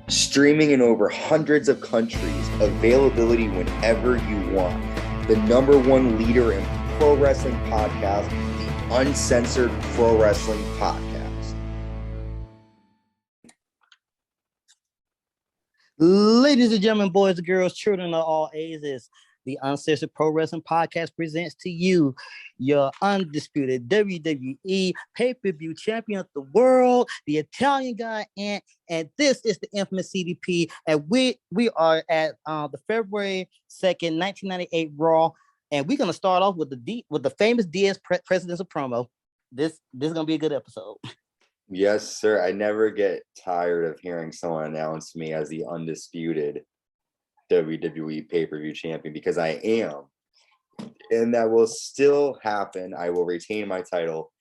Streaming in over hundreds of countries, availability whenever you want. The number one leader in pro wrestling podcast, the Uncensored Pro Wrestling Podcast. Ladies and gentlemen, boys and girls, children of all ages, the Uncensored Pro Wrestling Podcast presents to you your undisputed WWE pay-per-view champion of the world, the Italian guy, and this is the infamous CDP. And we are at the February 2nd, 1998 Raw, and we're gonna start off with the famous Diaz presidential promo. This is gonna be a good episode. Yes, sir. I never get tired of hearing someone announce me as the undisputed WWE pay-per-view champion, because I am, and that will still happen. I will retain my title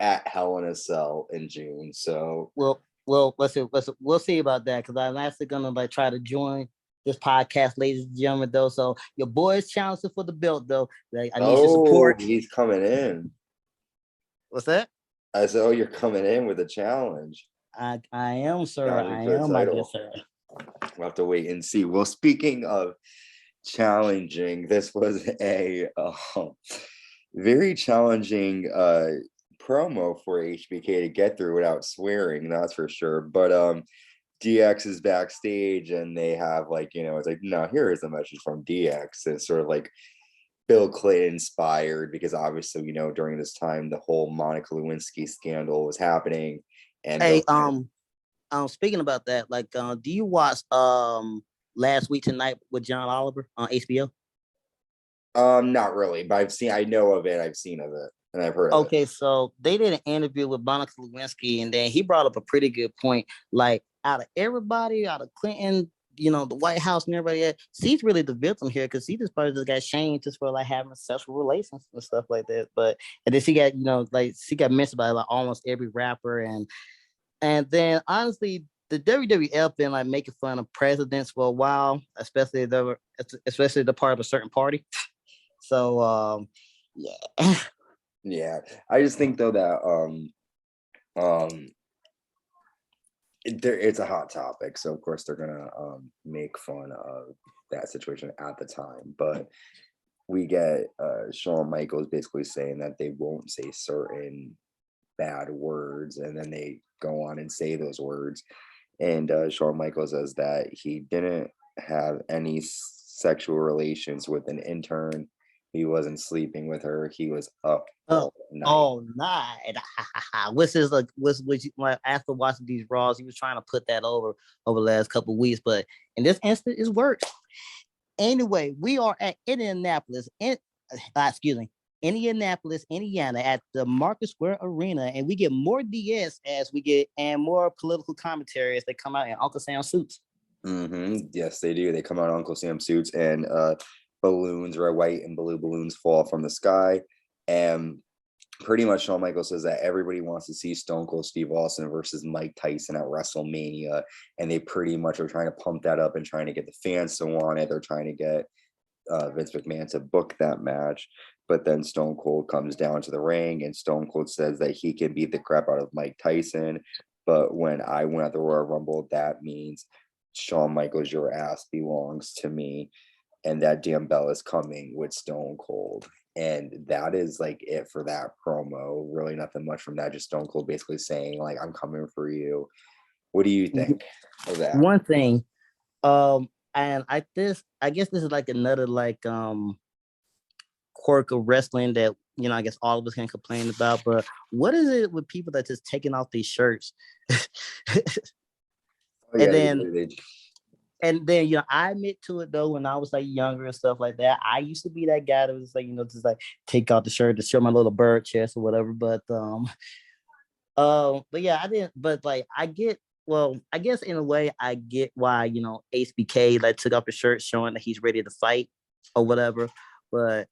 at Hell in a Cell in June. So well, we'll see about that, because I'm actually gonna try to join this podcast, ladies and gentlemen. Though, so your boy's challenging for the belt, though. I need your support. He's coming in. What's that? I said, you're coming in with a challenge. I am, sir. I am, my dear sir. We'll have to wait and see. Well, speaking of challenging, this was a very challenging promo for HBK to get through without swearing, that's for sure. But DX is backstage, and they have it's like, no, here is a message from DX. It's sort of like Bill Clinton inspired, because obviously, during this time, the whole Monica Lewinsky scandal was happening. And hey, speaking about that, do you watch Last Week Tonight with John Oliver on HBO? Not really, but I know of it, I've seen of it, and I've heard of it. Okay, so they did an interview with Monica Lewinsky, and then he brought up a pretty good point. Like, out of everybody, out of Clinton, the White House and everybody else, she's really the victim here, because she just probably just got shamed just for having sexual relations and stuff like that. And then she got, she got mentioned by almost every rapper, and then honestly, the WWF been making fun of presidents for a while, especially the part of a certain party. So yeah. Yeah, I just think though that it's a hot topic, so of course they're gonna make fun of that situation at the time. But we get Shawn Michaels basically saying that they won't say certain bad words, and then they go on and say those words. And Shawn Michaels says that he didn't have any sexual relations with an intern. He wasn't sleeping with her. He was up all night. After watching these Raws, he was trying to put that over the last couple of weeks, but in this instance, it's worked. Anyway, we are at Indianapolis, Indiana, at the Market Square Arena, and we get more DS and more political commentary as they come out in Uncle Sam suits. Mm-hmm. Yes, they do. They come out in Uncle Sam suits, and balloons, red, white, and blue balloons fall from the sky. And pretty much Shawn Michaels says that everybody wants to see Stone Cold Steve Austin versus Mike Tyson at WrestleMania, and they pretty much are trying to pump that up and trying to get the fans to want it. They're trying to get Vince McMahon to book that match. But then Stone Cold comes down to the ring, and Stone Cold says that he can beat the crap out of Mike Tyson. But when I win at the Royal Rumble, that means Shawn Michaels, your ass belongs to me. And that damn bell is coming with Stone Cold. And that is it for that promo. Really nothing much from that. Just Stone Cold basically saying, I'm coming for you. What do you think of that? One thing, and I guess this is another quirk of wrestling that I guess all of us can complain about. But what is it with people that just taking off these shirts? And then, I admit to it though, when I was younger and stuff like that, I used to be that guy that was just take out the shirt to show my little bird chest or whatever. But yeah, I didn't. But I guess in a way I get why HBK took off his shirt showing that he's ready to fight or whatever. But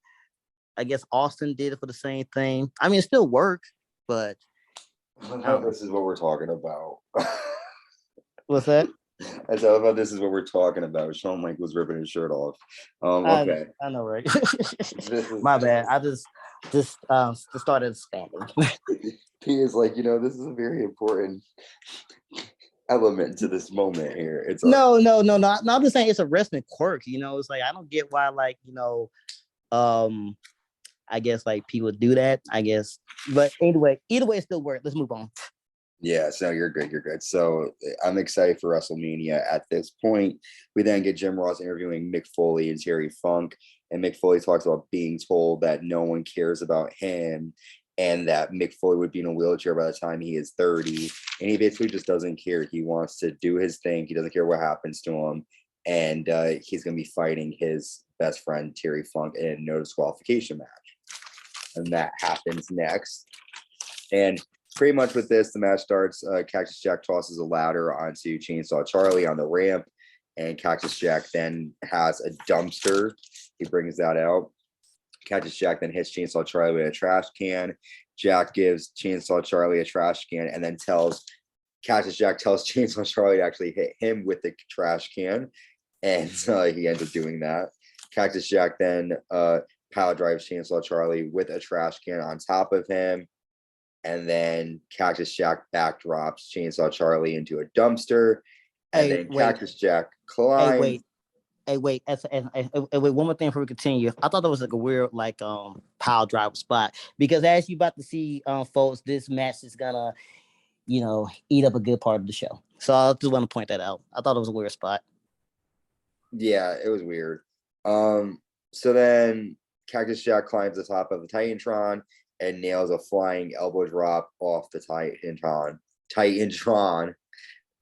I guess Austin did it for the same thing. I mean, it still works, but this is what we're talking about. What's that? I said, about this is what we're talking about. Shawn Michaels ripping his shirt off. Okay. I know, right? My bad. I just started spamming. He is this is a very important element to this moment here. It's no. I'm just saying it's a wrestling quirk. It's like I don't get why, like, I guess like people do that. I guess, but anyway, either way, it still works. Let's move on. Yeah, so you're good. You're good. So I'm excited for WrestleMania at this point. We then get Jim Ross interviewing Mick Foley and Terry Funk. And Mick Foley talks about being told that no one cares about him and that Mick Foley would be in a wheelchair by the time he is 30. And he basically just doesn't care. He wants to do his thing. He doesn't care what happens to him. And he's going to be fighting his best friend, Terry Funk, in a no disqualification match. And that happens next. And pretty much with this, the match starts. Cactus Jack tosses a ladder onto Chainsaw Charlie on the ramp, and Cactus Jack then has a dumpster. He brings that out. Cactus Jack then hits Chainsaw Charlie with a trash can. Jack gives Chainsaw Charlie a trash can and then Cactus Jack tells Chainsaw Charlie to actually hit him with the trash can, and he ends up doing that. Cactus Jack then power drives Chainsaw Charlie with a trash can on top of him. And then Cactus Jack backdrops Chainsaw Charlie into a dumpster. And then Cactus Jack climbs. Wait, one more thing before we continue. I thought that was like a weird, like, pile driver spot. Because as you about to see, folks, this match is gonna, eat up a good part of the show. So I just want to point that out. I thought it was a weird spot. Yeah, it was weird. So then Cactus Jack climbs the top of the Titantron and nails a flying elbow drop off the Titantron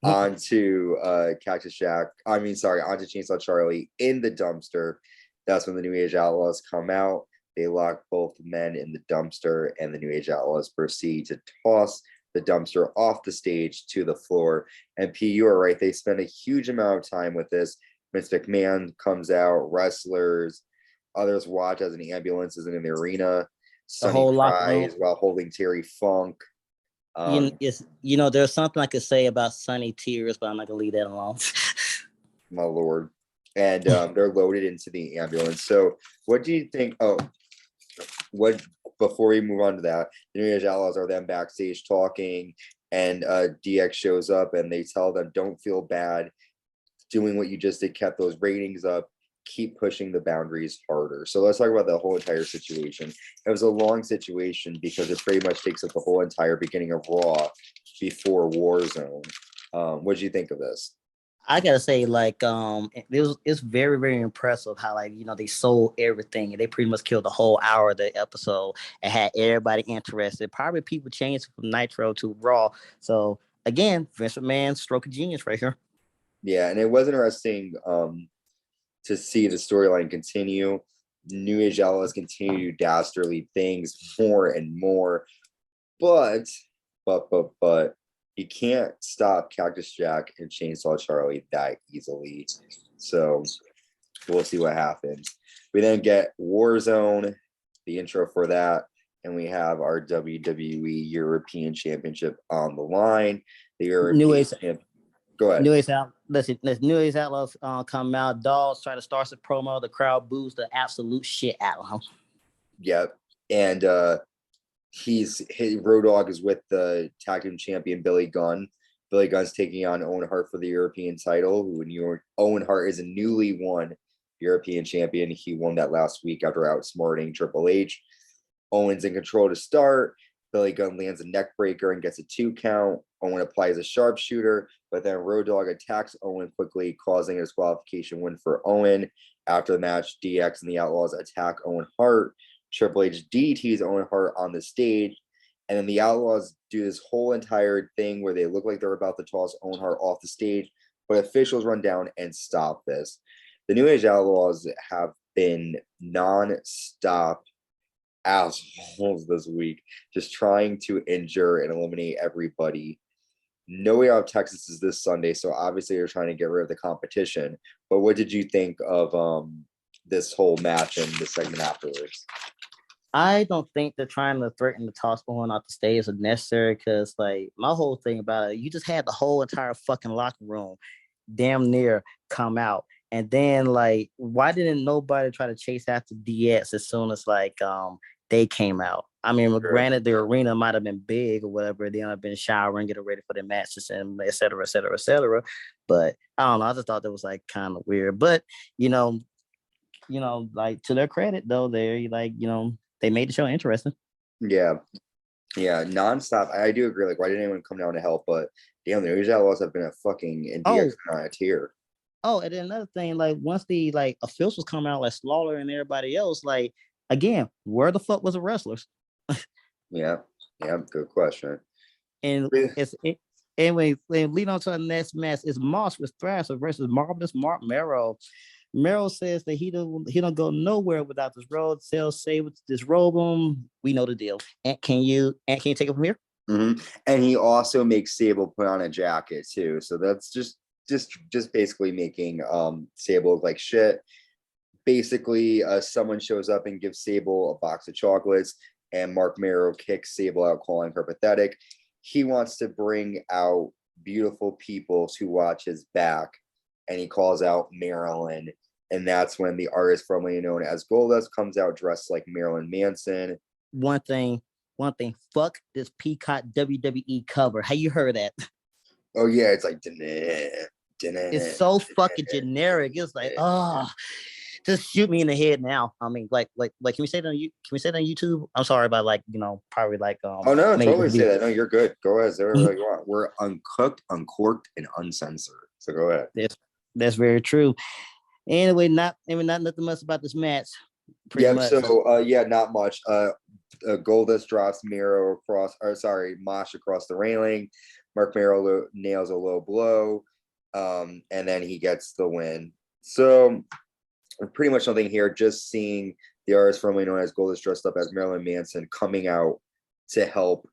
onto onto Chainsaw Charlie in the dumpster. That's when the New Age Outlaws come out. They lock both men in the dumpster, and the New Age Outlaws proceed to toss the dumpster off the stage to the floor. And P, you are right. They spend a huge amount of time with this. Vince McMahon comes out, wrestlers, others watch as an ambulance is in the arena. Sonny cries while holding Terry Funk. There's something I could say about Sonny tears, but I'm not gonna leave that alone. My lord. And they're loaded into the ambulance. So what do you think? Before we move on to that, the New Age Outlaws are then backstage talking, and DX shows up and they tell them, don't feel bad doing what you just did, kept those ratings up, keep pushing the boundaries harder. So let's talk about the whole entire situation. It was a long situation because it pretty much takes up the whole entire beginning of Raw before Warzone. What did you think of this? I gotta say, like, it's very, very impressive how, like, they sold everything and they pretty much killed the whole hour of the episode and had everybody interested. Probably people changed from Nitro to Raw. So again, Vince McMahon, stroke of genius right here. Yeah, and it was interesting to see the storyline continue. New Age Outlaws continue to do dastardly things more and more, but you can't stop Cactus Jack and Chainsaw Charlie that easily. So we'll see what happens. We then get Warzone, the intro for that, and we have our WWE European Championship on the line. The European Championship. Go ahead. New Age Outlaws come out. Dogs try to start the promo. The crowd boos the absolute shit out of him. Yep. And Road Dogg is with the tag team champion Billy Gunn. Billy Gunn's taking on Owen Hart for the European title. Owen Hart is a newly won European champion. He won that last week after outsmarting Triple H. Owen's in control to start. Billy Gunn lands a neck breaker and gets a 2 count. Owen applies a sharpshooter, but then Road Dogg attacks Owen quickly, causing a disqualification win for Owen. After the match, DX and the Outlaws attack Owen Hart. Triple H DDTs Owen Hart on the stage, and then the Outlaws do this whole entire thing where they look like they're about to toss Owen Hart off the stage, but officials run down and stop this. The New Age Outlaws have been non-stop assholes this week, just trying to injure and eliminate everybody. No Way Out of Texas is this Sunday, so obviously they're trying to get rid of the competition. But what did you think of this whole match and the segment afterwards? I don't think they're trying to threaten to toss Owen off the stage is necessary, because, like, my whole thing about it, you just had the whole entire fucking locker room damn near come out. And then, like, why didn't nobody try to chase after DX as soon as, like, they came out. I mean, granted, the arena might have been big or whatever. They have been showering, getting ready for their matches, and et cetera, et cetera, et cetera. But I don't know. I just thought that was like kind of weird. But like to their credit though, they they made the show interesting. Yeah, nonstop. I do agree. Like, why didn't anyone come down to help? But damn, the Age Outlaws have been a fucking DX on a tier. Oh, and then another thing, like once the officials come out, like Slaughter and everybody else, like again, where the fuck was the wrestlers? Yeah, good question. And anyway, lead on to the next match is Moss with Thrasher versus Marvelous Marc Mero. Mero says that he don't go nowhere without this road. Tells Sable to disrobe him. We know the deal. And can you take it from here? Mm-hmm. And he also makes Sable put on a jacket too. So that's just basically making Sable look like shit. Basically, someone shows up and gives Sable a box of chocolates, and Marc Mero kicks Sable out, calling her pathetic. He wants to bring out beautiful people to watch his back, and he calls out Marilyn. And that's when the artist formerly known as Goldust comes out dressed like Marilyn Manson. One thing, fuck this Peacock WWE cover. How you heard that? Oh yeah, it's like it's so fucking generic. It's like, just shoot me in the head now. I mean, like, can we say that on YouTube? I'm sorry about probably like. Oh no, totally say that. No, you're good. Go ahead, say whatever you want. We're uncooked, uncorked, and uncensored. So go ahead. That's very true. Anyway, not nothing much about this match. Much. Not much. Goldust drops Mosh across the railing. Marc Mero nails a low blow, and then he gets the win. So pretty much nothing here. Just seeing the artist formerly known as Goldust dressed up as Marilyn Manson coming out to help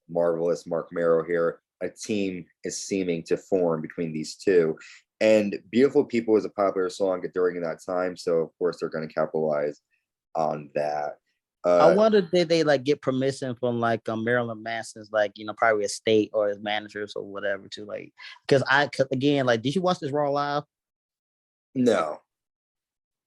Marvelous Marc Mero here. A team is seeming to form between these two. And Beautiful People is a popular song during that time. So, of course, they're going to capitalize on that. I wonder did they get permission from Marilyn Manson's probably a state or his managers or whatever to because again, did you watch this Raw live? No.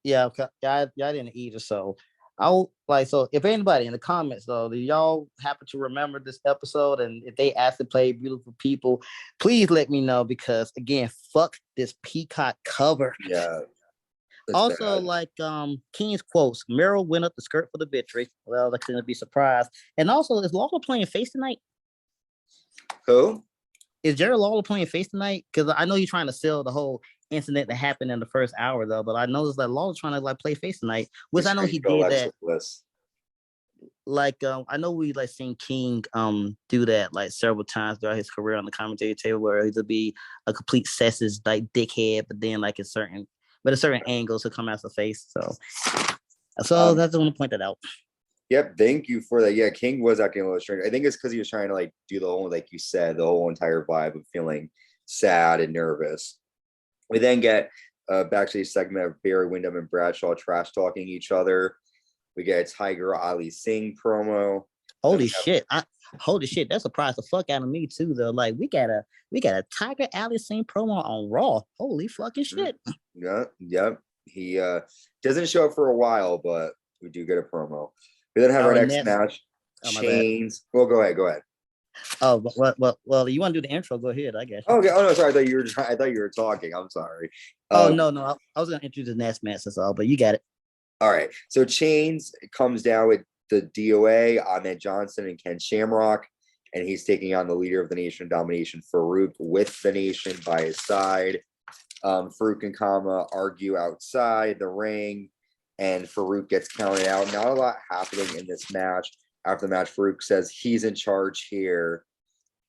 Yeah, I didn't either. So I'll so if anybody in the comments though, do y'all happen to remember this episode, and if they actually play Beautiful People, please let me know, because again, fuck this Peacock cover. Yeah. Also, bad. King's quotes, Mero went up the skirt for the victory. Well, I couldn't be surprised. And also, is Lawler playing face tonight? Who? Is Jerry Lawler playing face tonight? Because I know you're trying to sell the whole incident that happened in the first hour, though. But I noticed that Lawler's trying to play face tonight, which I know he did that. I know we seen King do that several times throughout his career on the commentary table, where he'll be a complete sexist dickhead, but then at certain angles he'll come out as a face. So that's I want to point that out. Yep, thank you for that. Yeah, King was acting a little strange. I think it's because he was trying to do the whole, like you said, the whole entire vibe of feeling sad and nervous. We then get a backstage segment of Barry Windham and Bradshaw trash talking each other. We get a Tiger Ali Singh promo. Holy shit! That surprised the fuck out of me too, though. We got a Tiger Ali Singh promo on Raw. Holy fucking shit! Yep. He doesn't show up for a while, but we do get a promo. We then have our next match. Chainz. Well, go ahead. Oh, well, you want to do the intro? Go ahead, I guess. Okay. Oh no, sorry. I thought you were talking. I'm sorry. No. I was gonna introduce the next match. That's all. But you got it. All right. So Chainz comes down with the DOA, Ahmed Johnson and Ken Shamrock, and he's taking on the leader of the Nation of Domination, Faarooq, with the Nation by his side. Faarooq and Kama argue outside the ring, and Faarooq gets counted out. Not a lot happening in this match. After the match, Faarooq says he's in charge here,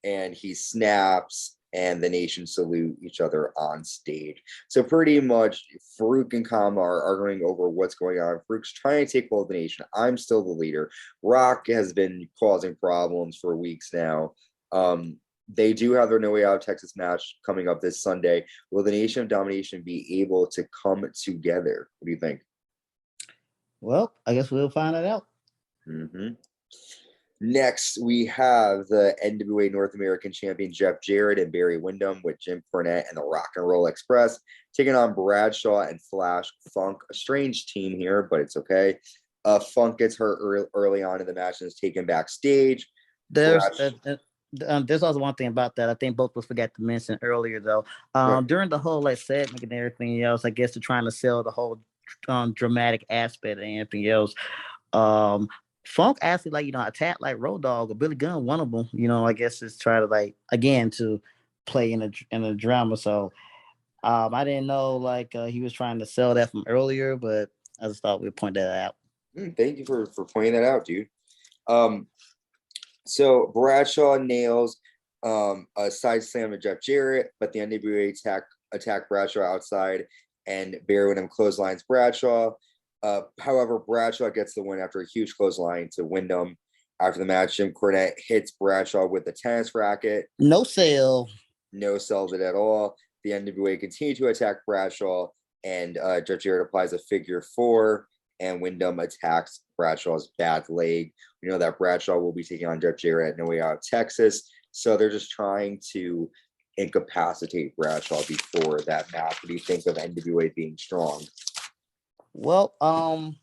and he snaps, and the Nation salute each other on stage. So pretty much, Faarooq and Kama are arguing over what's going on. Faarooq's trying to take hold of the Nation. I'm still the leader. Rock has been causing problems for weeks now. They do have their No Way Out of Texas match coming up this Sunday. Will the Nation of Domination be able to come together? What do you think? Well, I guess we'll find that out. Mm-hmm. Next, we have the NWA North American Champion Jeff Jarrett and Barry Windham with Jim Cornette and the Rock and Roll Express taking on Bradshaw and Flash Funk. A strange team here, but it's okay. Funk gets hurt early on in the match and is taken backstage. There's also one thing about that I think both of us forgot to mention earlier though. During the whole like segment and everything else, I guess they're trying to sell the whole dramatic aspect and everything else. Funk actually like attacked like Road Dogg or Billy Gunn, one of them. I guess is try to like again to play in a drama. So I didn't know like he was trying to sell that from earlier, but I just thought we'd point that out. Thank you for pointing that out, dude. So Bradshaw nails a side slam to Jeff Jarrett, but the NWA attack Bradshaw outside, and Barry Windham clotheslines Bradshaw. However, Bradshaw gets the win after a huge clothesline to Windham. After the match, Jim Cornette hits Bradshaw with the tennis racket. No sell. No sells it at all. The NWA continue to attack Bradshaw, and Jeff Jarrett applies a figure 4, and Windham attacks Bradshaw's bad leg. We know that Bradshaw will be taking on Jeff Jarrett at No Way Out, Texas. So they're just trying to incapacitate Bradshaw before that match. What do you think of NWA being strong? Well,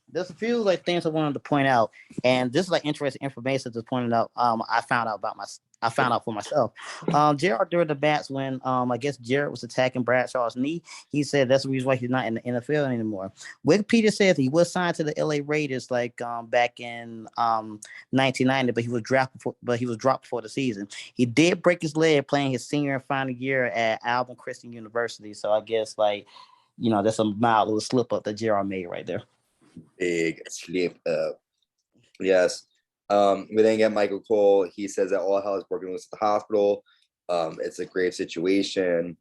there's a few like things I wanted to point out, and this is like interesting information to point out. I found out for myself. Jarrett during the match when I guess Jarrett was attacking Bradshaw's knee, he said that's the reason why he's not in the NFL anymore. Wikipedia says he was signed to the LA Raiders like back in 1990, but he was dropped before the season. He did break his leg playing his senior and final year at Auburn Christian University, so I guess like. That's a mild little slip up that Jarrett made right there. Big slip up. Yes. We then get Michael Cole. He says that all hell is broken loose at the hospital. It's a grave situation.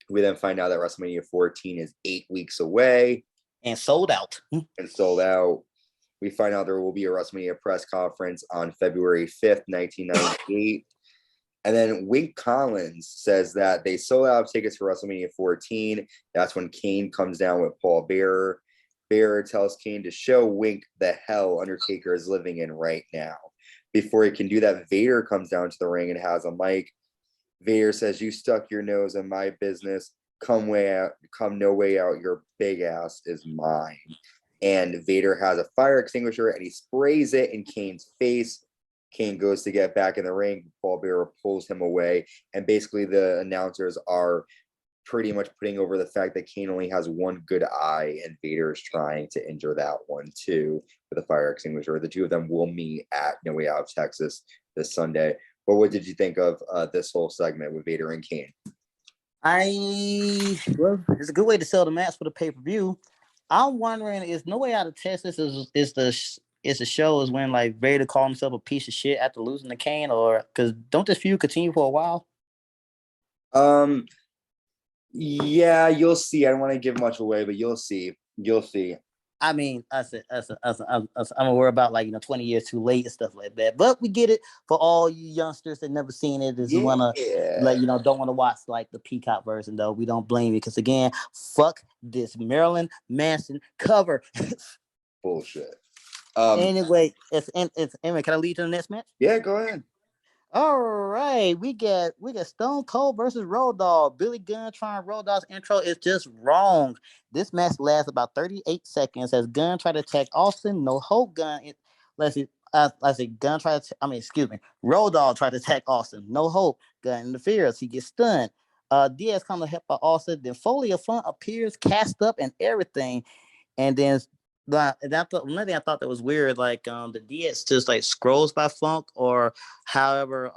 We then find out that WrestleMania 14 is 8 weeks away. And sold out. We find out there will be a WrestleMania press conference on February 5th, 1998. And then Wink Collins says that they sold out tickets for WrestleMania 14. That's when Kane comes down with Paul Bearer. Bearer tells Kane to show Wink the hell Undertaker is living in right now. Before he can do that, Vader comes down to the ring and has a mic. Vader says, "You stuck your nose in my business. Come no way out. Your big ass is mine." And Vader has a fire extinguisher and he sprays it in Kane's face. Kane goes to get back in the ring. Paul Bearer pulls him away. And basically the announcers are pretty much putting over the fact that Kane only has one good eye and Vader is trying to injure that one too with a fire extinguisher. The two of them will meet at No Way Out, Texas this Sunday. But what did you think of this whole segment with Vader and Kane? It's a good way to sell the match for the pay-per-view. I'm wondering, is No Way Out of Texas is the show is when like Vader called himself a piece of shit after losing to Kane, or because don't this feud continue for a while? Yeah, you'll see. I don't want to give much away, but you'll see. I mean, I'm aware about like 20 years too late and stuff like that. But we get it for all you youngsters that never seen it. Is wanna like don't want to watch like the Peacock version though. We don't blame you because again, fuck this Marilyn Manson cover. Bullshit. Anyway, can I lead to the next match? Yeah, go ahead. All right, we get Stone Cold versus Road Dogg. Billy Gunn trying Road Dogg's intro is just wrong. This match lasts about 38 seconds as Gunn tried to attack Austin. No hope Gunn. Road Dogg tried to attack Austin. No hope. Gunn interferes. He gets stunned. Diaz comes to help out Austin. Then Foley of Fun appears, cast up and everything, and then. One thing I thought that was weird, like the DS just like scrolls by Funk or however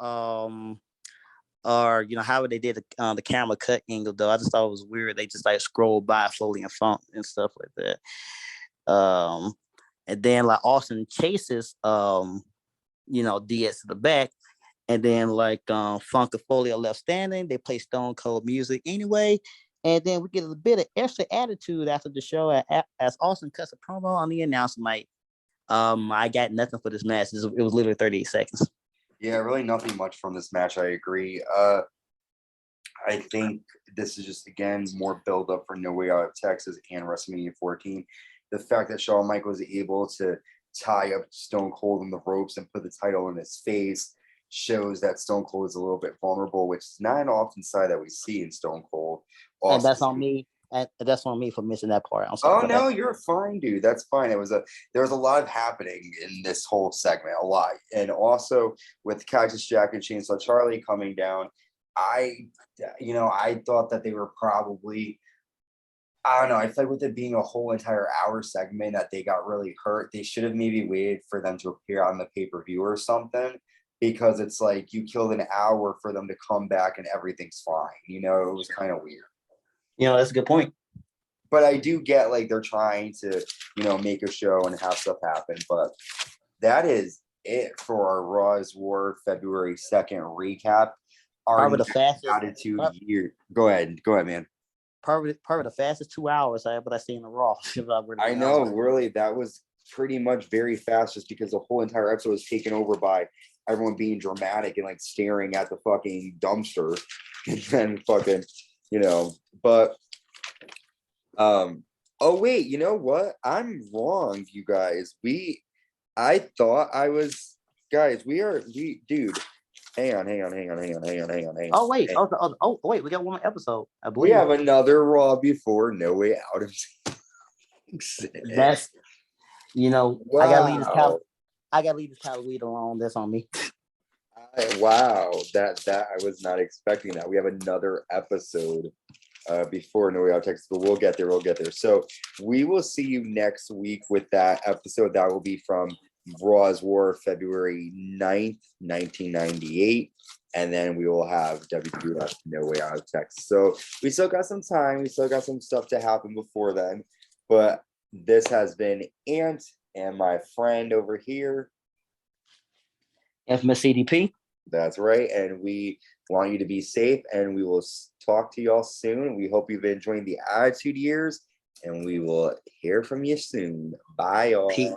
however they did the camera cut angle though. I just thought it was weird. They just like scroll by Foley and Funk and stuff like that. And then like Austin chases DS to the back, and then like Funk and Foley are left standing. They play Stone Cold music anyway. And then we get a bit of extra attitude after the show as Austin cuts a promo on the announcer mic. I got nothing for this match. It was literally 38 seconds. Yeah, really nothing much from this match. I agree. I think this is just, again, more build up for No Way Out of Texas and WrestleMania 14. The fact that Shawn Michaels was able to tie up Stone Cold in the ropes and put the title in his face shows that Stone Cold is a little bit vulnerable, which is not an often side that we see in Stone Cold. And that's on me. And that's on me for missing that part. I'm sorry. Oh no, you're fine, dude. That's fine. There was a lot happening in this whole segment, a lot, and also with Cactus Jack and Chainsaw Charlie coming down, I thought that they were probably, I don't know. I feel like with it being a whole entire hour segment that they got really hurt. They should have maybe waited for them to appear on the pay-per-view or something, because it's like you killed an hour for them to come back and everything's fine. It was kind of weird. That's a good point. But I do get like they're trying to, make a show and have stuff happen. But that is it for our Raw Is War February 2nd recap. Probably the fastest attitude year. Go ahead, man. Probably the fastest 2 hours but I see in the Raw. I know, really, that was pretty much very fast, just because the whole entire episode was taken over by everyone being dramatic and like staring at the fucking dumpster, and then fucking, but. Oh wait, you know what? I'm wrong, you guys. I thought I was, guys. Dude. Hang on. Oh wait, wait, we got one more episode. I believe we have another Raw before No Way Out of. That's, wow. I gotta leave this Halloween alone. That's on me. Wow, that I was not expecting that. We have another episode before No Way Out Texas, but we'll get there. So we will see you next week with that episode. That will be from Raw Is War February 9th, 1998. And then we will have WWF No Way Out of Texas. So we still got some time. We still got some stuff to happen before then. But this has been Ant and my friend over here, Infamous CDP. That's right. And we want you to be safe, and we will talk to y'all soon. We hope you've been enjoying the Attitude Years, and we will hear from you soon. Bye, y'all. Peace.